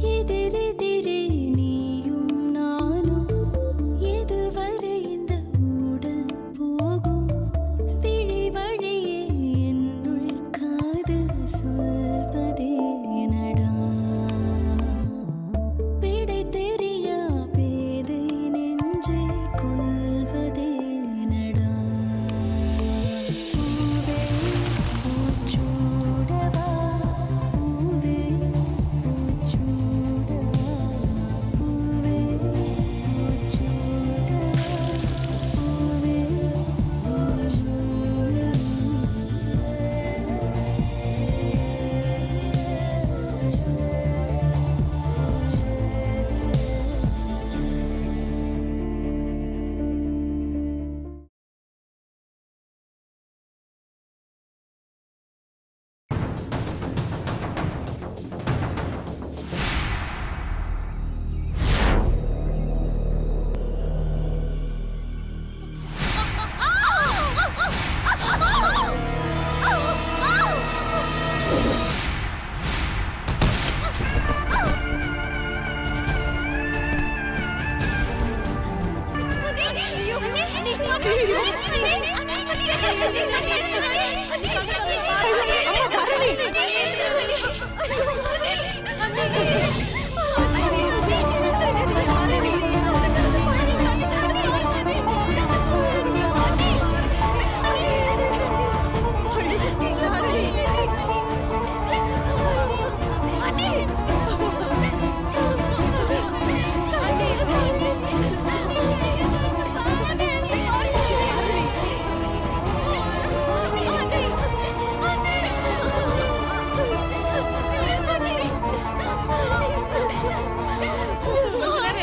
எதிரெதிரே நீயும் நானும் எதுவரை இந்த ஊடல் போகும் விழி வழியே என்னுள் காதல் சொல்வதே நடா விடை தெரியா பேதை நெஞ்சை கொள்வதே நடா பூவே பூச்சூடவா பூவே பூச்சூடவா பூவே பூச்சூடவா பூவே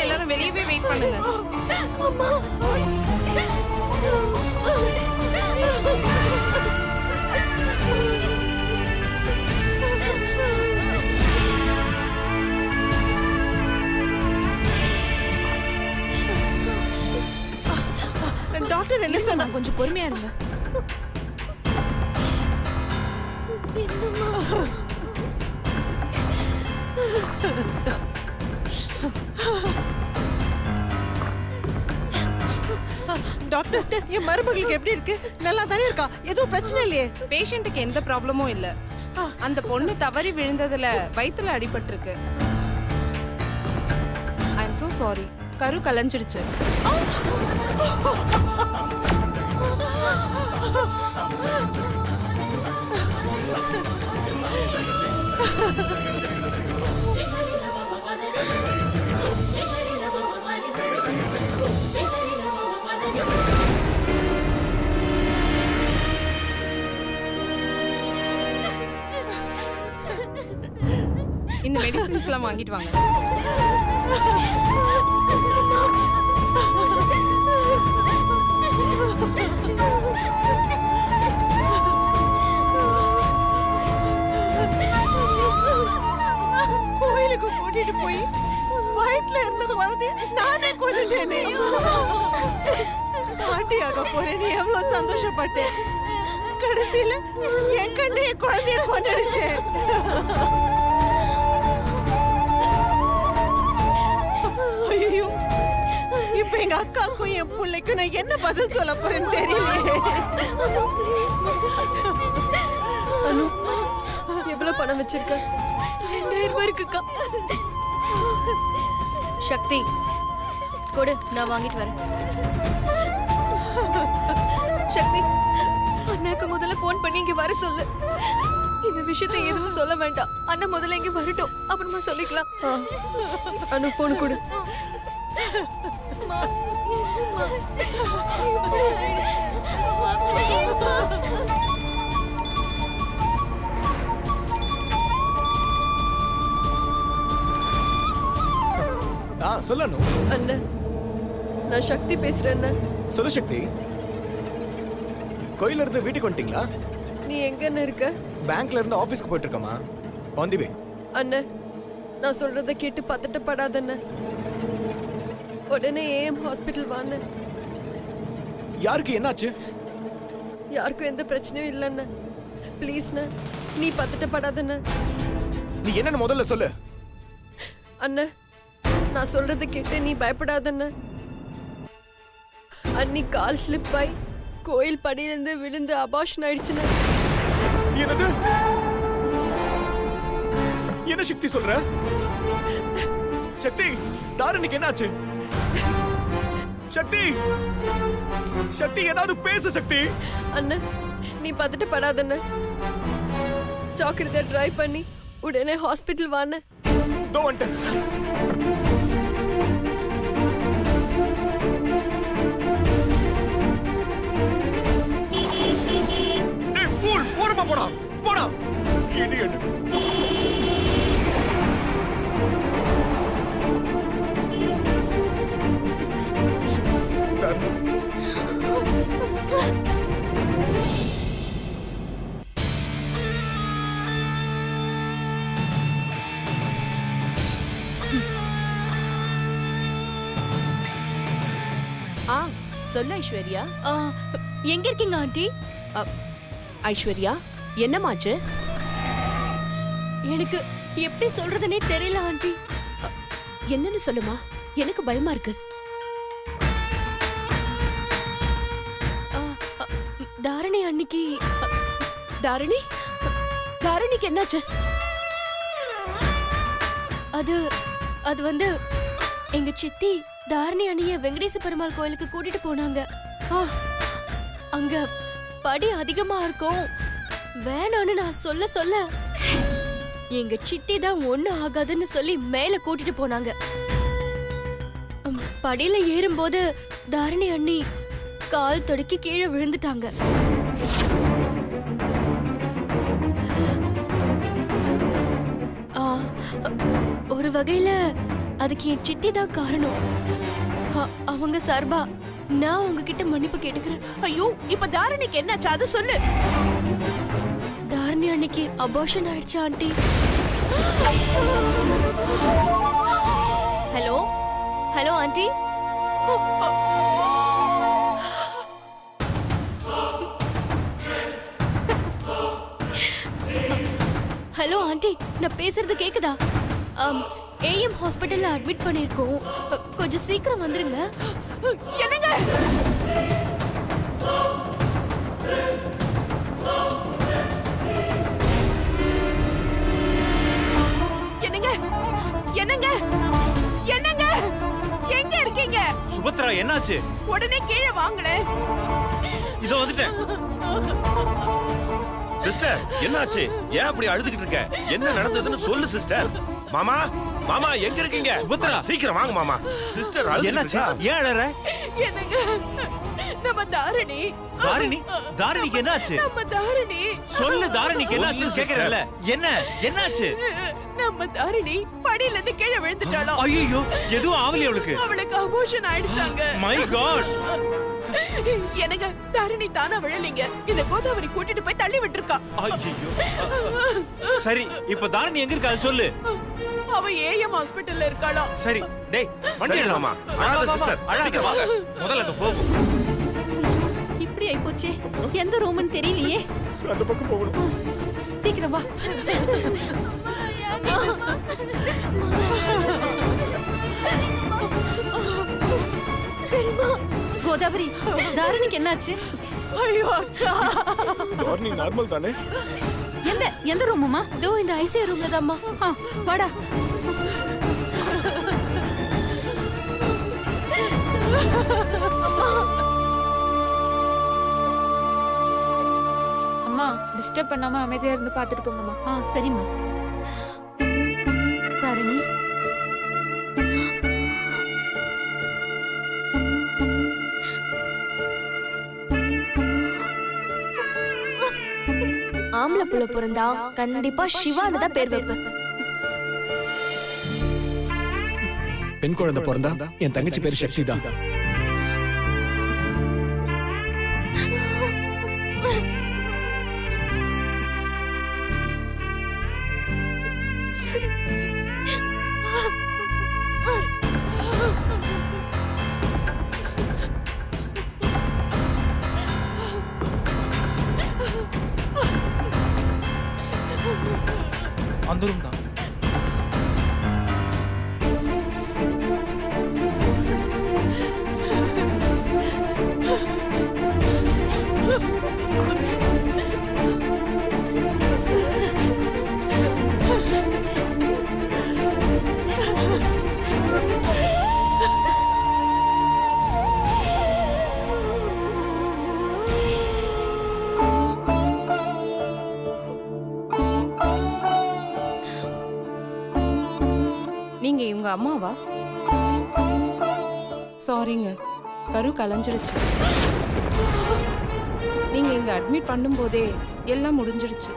எல்லாரும் வெளியவே வெயிட் பண்ணுங்க. டாக்டர் என்ன சொன்னா? கொஞ்சம் பொறுமையா இருங்க. டாக்டர், என் மருமகளுக்கு எப்படி இருக்கு? நல்லா தானே இருக்கா? எதுவும் பிரச்சனை இல்லையே? பேஷண்ட்டுக்கு எந்த ப்ராப்ளமும் இல்ல. அந்த பொண்ணு தவறி விழுந்ததுல வயித்துல அடிபட்டிருக்கு. ஐ அம் சோ சாரி. கரு கலஞ்சிடுச்சு. இந்த மெடிசின்ஸ் எல்லாம் வாங்கிட்டு வாங்க. கோயிலுக்கு கூட்டிட்டு போய் வயிற்றுல இருந்த குழந்தைய நானே கொல்லுட்டேனே. பாட்டியாக போறேன், நீ எவ்வளவு சந்தோஷப்பட்டேன். கடைசியில என் கண்ணே குழந்தைய கொண்டுடுச்சேன். ஐயோ, இப்ப எங்க அக்காக்கும் என் பிள்ளைக்கும் நான் என்ன பதில் சொல்ல போறேன்னு தெரியலையே. அனு, எவ்வளவு பணம் வச்சிருக்க? 2000 ரூபாய் இருக்குக்கா. சக்தி கொடு, நான் வாங்கிட்டு வரேன். சக்தி, அண்ணாக்கு முதல்ல போன் பண்ணி இங்க வர சொல்லு. இந்த விஷயத்தை எதுவும் சொல்ல வேண்டாம். அண்ணா முதல்ல இங்க வரட்டும், அப்புறமா சொல்லிக்கலாம். அனு, போன் கொடு. சொல்லணும். அண்ணன், நான் சக்தி பேசுறேன். சொல்லு சக்தி. கோயில இருந்து வீட்டுக்கு வந்துட்டீங்களா? நீ எங்க இருக்க? பேங்க்ல இருந்து ஆபீஸ்க்கு போயிட்டு இருக்கமா? ஆன் தி வே. அண்ணன், நான் சொல்றத கேட்டு பதட்டப்படாதண்ண. உடனே ஏஎம் ஹாஸ்பிட்டல் வாண்ண. யாருக்கு என்னாச்சு? யாருக்கும் எந்த பிரச்சனையும் இல்லைண்ண. ப்ளீஸ்ண்ண, நீ பதட்டப்படாதண்ண. நீ என்னன்னு முதல்ல சொல்லு. அண்ணன் நான் சொல்றதை கேட்டு நீ பயப்படாதண்ண. அன்னி கால் ஸ்லிப் ஆகி கோயில் படியிலிருந்து விழுந்து அபார்ஷன் ஆயிடுச்சுன்னு. என்னது? என்ன சக்தி சொல்ற? சக்தி, தாரணிக்கு என்னாச்சு? சக்தி, சக்தி ஏதாவது பேசு சக்தி. அண்ணன் நீ பார்த்துட்டு படாதண்ண. சாக்லேட்டை ட்ரை பண்ணி உடனே ஹாஸ்பிட்டல் வாண்ண. தோ வந்துட்டேன். டேய் ஃபூல், ஓரமா போடா போடா. இடியட். சொல்லு ஐஸ்வர்யா. எங்க இருக்கீங்க ஆண்டி? ஐஸ்வர்யா என்னமாச்சு? எனக்கு எப்படி சொல்றதுனே தெரியல ஆண்டி. என்னன்னு சொல்லுமா, எனக்கு பயமா இருக்கு. தாரணி அன்னைக்கு தாரணி, தாரணிக்கு என்னாச்சு? அது அது வந்து எங்க சித்தி தாரணி அண்ணிய வெங்கடேச பெருமாள் கோயிலுக்கு கூட்டிட்டு போனாங்க. அங்க படி அதிகமா இருக்கும், வேணான்னு நான் சொல்ல சொல்ல எங்க சித்தி தான் ஒண்ணு ஆகாதுன்னு சொல்லி மேல கூட்டிட்டு போனாங்க. படியில ஏறும்போது தாரணி அண்ணி கால் தொடக்கி கீழே விழுந்துட்டாங்க. ஒரு வகையில அதுக்கு என் சித்தி தான் காரணம். அவங்க சார்பா நான் உங்ககிட்ட மன்னிப்பு கேட்டுக்கிறேன். ஐயோ, இப்ப தாரணிக்கு என்னாச்சு அது சொல்லு. தாரணி அன்னைக்கு அபார்ஷன் ஆயிடுச்சா aunty? Hello hello aunty. Hello aunty, நான் பேசுறது கேக்குதா? ஏஎம் ஹாஸ்பிட்டல்ல அட்மிட் பண்ணிருக்கோம், கொஞ்சம் சீக்கிரம் வந்துருங்க. என்னங்க? என்னங்க? என்னங்க? என்னங்க? எங்க இருக்கீங்க? சுபத்ரா என்னாச்சு? உடனே கீழே வாங்களே. இதோ வந்துட்டேன். சிஸ்டர் என்னாச்சு? ஏன் அப்படி அழுதுகிட்டு இருக்க? என்ன நடந்ததுன்னு சொல்லு சிஸ்டர். மாமா, மாமா எங்க இருக்கீங்க? சுபத்ரா சீக்கிரம் வாங்க மாமா. சிஸ்டர் என்னாச்சு? ஏன் அழற? என்னங்க? நம்ம தாரணி. தாரணிக்கு என்னாச்சு? நம்ம தாரணி. சொல்லு, தாரணிக்கு என்னாச்சுன்னு கேக்குறல. என்னாச்சு? நம்ம தாரணி படியில இருந்து கீழே விழுந்துட்டாளாம். ஐயோ, எதுவும் ஆவலி அவளுக்கு? அவளுக்கு அபார்ஷன் ஆயிடுச்சாங்க. My God. எனக்கு தாரணி தானா விழலீங்க, இந்த கோதாவரி கூட்டிட்டு போய் தள்ளி விட்டுருக்கா. ஐயோ. சரி, இப்ப தாரணி எங்க இருக்கா அது சொல்லு. அவ ஏஎம் ஹாஸ்பிடல்ல இருக்காளா? சரி, டேய் வண்டி எடுமா. அழாத சிஸ்டர், அழாத வாங்க. முதல்ல அங்க போவோம். இப்படி ஆயிப்போச்சே, எந்த ரூம்னு தெரியலையே. அந்த பக்கம் போகணும். சீக்கிரம் வா. கோதாவரி, தாரணிக்கு என்னாச்சு? ஐயோ அக்கா, தாரணி நார்மல் தானே? எந்த ரூமுமா? இதோ இந்த ஐசியூ ரூம்ல தான்மா. வாடா. அம்மா, டிஸ்டர்ப் பண்ணாம அமைதியா இருந்து பாத்துட்டு போங்கம்மா. சரிம்மா. தாரணி, ஆம்பளை புள்ள பிறந்தா கண்டிப்பா சிவான்னு தான் பேர் வைப்பேன். பெண் குழந்தை பிறந்தா என் தங்கச்சி பேரு சக்தி தான். அந்த ரூம் தான். நீங்க இவங்க அம்மாவா? சாரிங்க, கரு கலைஞ்சிருச்சு. நீங்க இங்க அட்மிட் பண்ணும்போதே எல்லாம் முடிஞ்சிருச்சு.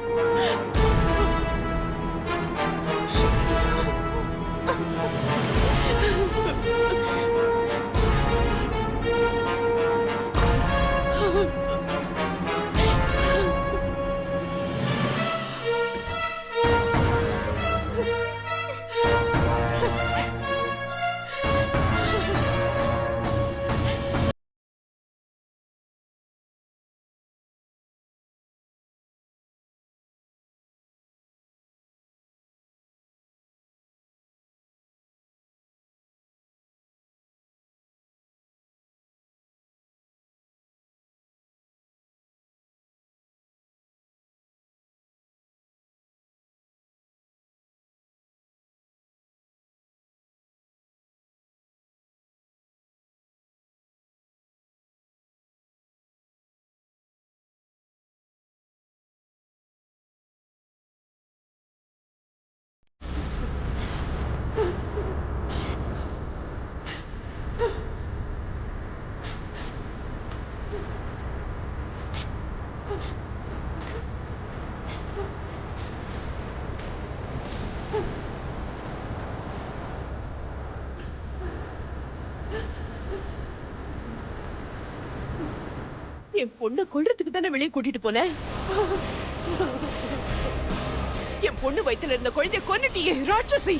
என் பொண்ணை கொல்றதுக்கு தானே வெளியே கூட்டிட்டு போனேன். என் பொண்ணு வயித்துல இருந்த குழந்தைய கொன்னுட்டியே ராட்சசி.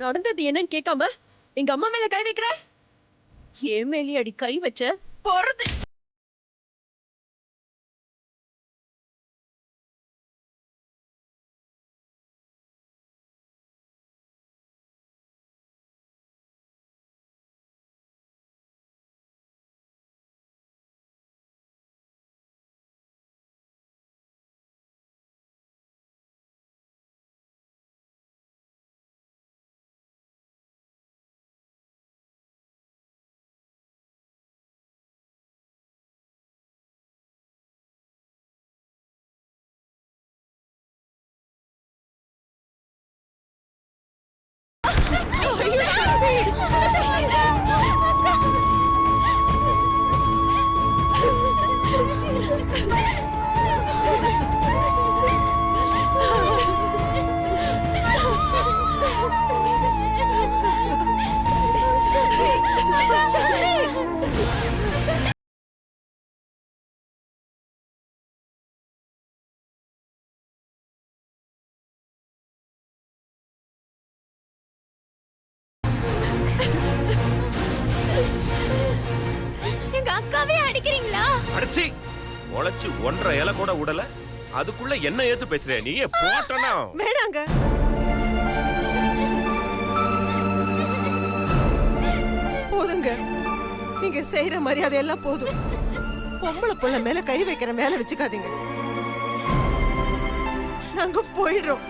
நடந்தது என்னன்னு கேட்காம எங்க அம்மா மேல கை வைக்கிற? ஏன் மேலே அடி கை வச்ச போறது. எங்க அக்காவே அடிக்கிறீங்களா? அடிச்சி உழைச்சு 1.5 இலை கூட உடல, அதுக்குள்ள என்ன ஏத்து பேசுற நீ? போட்டனா வேணாங்க. போதுங்க, நீங்க செய்யற மரியாதை எல்லாம் போதும். பொம்பளை புள்ள மேல கை வைக்கிற மேல வச்சுக்காதீங்க. நாங்க போயிடுறோம்.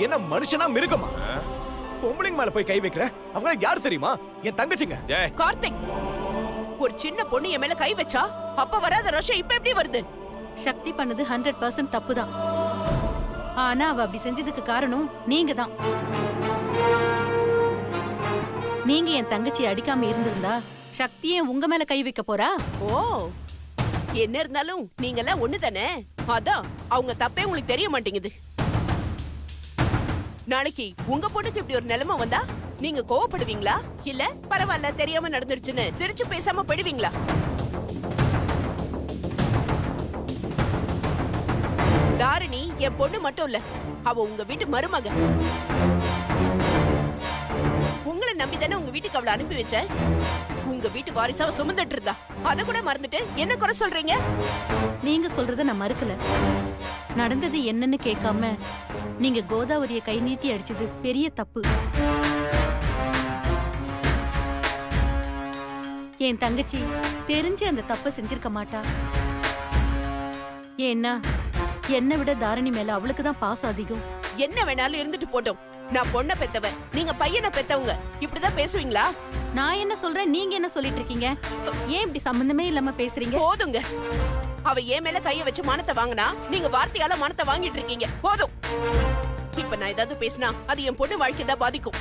என்ன மனுஷனா மிருகமா? பொம்பளைங்க மேல போய் கை வைக்கிற? அவங்க யார் தெரியுமா? என் தங்கச்சிங்க. டேய் கார்த்திக், ஒரு சின்ன பொண்ணு என் மேல கை வச்சா அப்ப வராத ரோஷம் இப்ப எப்படி வருது? சக்தி பண்ணது 100% தப்பு தான். ஆனா அவ அப்படி செஞ்சதுக்கு காரணம் நீங்க தான். நீங்க என் தங்கச்சி அடிக்காம இருந்திருந்தா சக்தியே உங்க மேல கை வைக்க போறா? ஓ, என்ன இருந்தாலும் நீங்க எல்லாம் ஒண்ணுதானே. அதான் அவங்க தப்பே உங்களுக்கு தெரிய மாட்டேங்குது. நாளைக்கு உங்க பொண்ணுக்கு இப்படி ஒரு நிலைமை வந்தா நீங்க கோவப்படுவீங்களா? இல்ல பரவாயில்ல தெரியாம நடந்துடுச்சுன்னு சிரிச்சு பேசாம போயிடுவீங்களா? தாரிணி என் பொண்ணு மட்டும் இல்ல, அவ உங்க வீட்டு மருமக. உங்களை நம்பிதானே உங்க வீட்டுக்கு அவளை அனுப்பி வச்சேன். உங்க வீட்டு வாரிசாவ சுமந்துட்டு இருந்தா அத கூட மறந்துட்டு என்ன குறை சொல்றீங்க? நீங்க சொல்றத நான் மறுக்கல. நடந்தது என்னன்னு கேட்காம நீங்க கோதாவரிய கை நீட்டி அடிச்சது பெரிய தப்பு. என் தங்கச்சி தெரிஞ்சு அந்த தப்பை செஞ்சிருக்க மாட்டா. ஏன்னா என்னை விட தாரணி மேல அவளுக்கு தான் பாசம் அதிகம். என்ன வேணாலும் இருந்துட்டு போட்டோம். நான் பொண்ணை பெத்தவன், நீங்க பையனை பெத்தவங்க. இப்படிதான் பேசுவீங்களா? நான் என்ன சொல்றேன், நீங்க என்ன சொல்லிட்டு இருக்கீங்க? ஏன் இப்படி சம்பந்தமே இல்லாம பேசுறீங்க? போதுங்க. அவ என் மேல கைய வச்சு மானத்தை வாங்கினா நீங்க வார்த்தையால மானத்தை வாங்கிட்டு இருக்கீங்க. போதும். இப்ப நான் ஏதாவது பேசினா அது என் பொண்ணு வாழ்க்கை தான் பாதிக்கும்.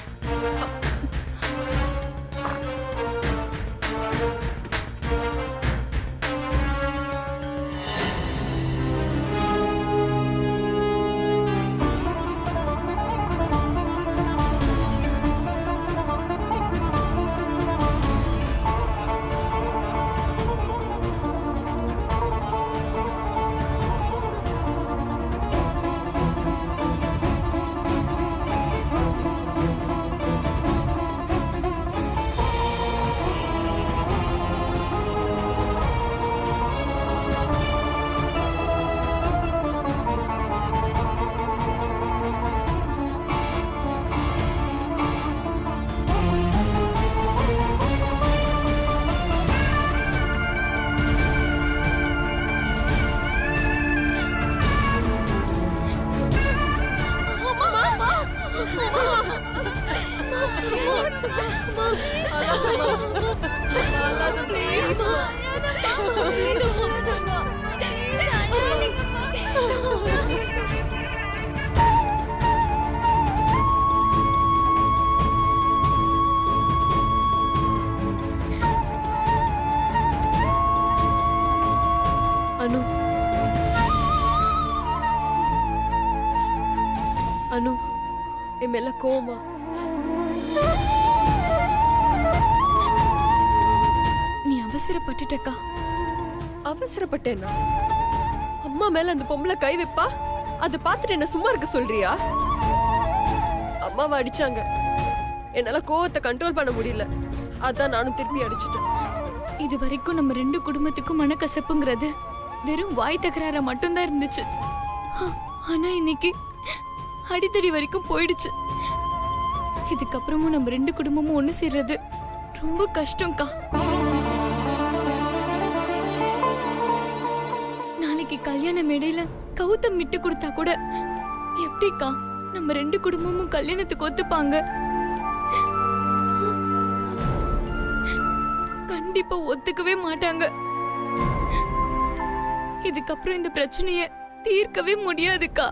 அனு, அனு, என் மேல கோவமா? நீ அவசரப்பட்டுட்டக்கா. அவசரப்பட்டேனா? அம்மா மேல அந்த பொம்பளை கை வைப்பா, அதை பார்த்துட்டு என்ன சும்மா இருக்க சொல்றியா? அம்மாவை அடிச்சாங்க, என்னால கோவத்தை கண்ட்ரோல் பண்ண முடியல. அதான் நானும் திருப்பி அடிச்சிட்டேன். இது வரைக்கும் நம்ம ரெண்டு குடும்பத்துக்கும் மனக்கசப்புங்கிறது வெறும் வாய் தகராற மட்டும்தான் இருந்துச்சு. ஆனா இன்னைக்கு அடித்தடி வரைக்கும் போயிடுச்சு. இதுக்கப்புறமும் நம்ம ரெண்டு குடும்பமும் ஒண்ணு சேர்றது ரொம்ப கஷ்டம்க்கா. நாளைக்கு கல்யாண மேடையில கௌதம் விட்டு கொடுத்தா கூட எப்படிக்கா நம்ம ரெண்டு குடும்பமும் கல்யாணத்துக்கு ஒத்துப்பாங்க? கண்டிப்பா ஒத்துக்கவே மாட்டாங்க. இதுக்கப்புறம் இந்த பிரச்சனைய தீர்க்கவே முடியாதுக்கா.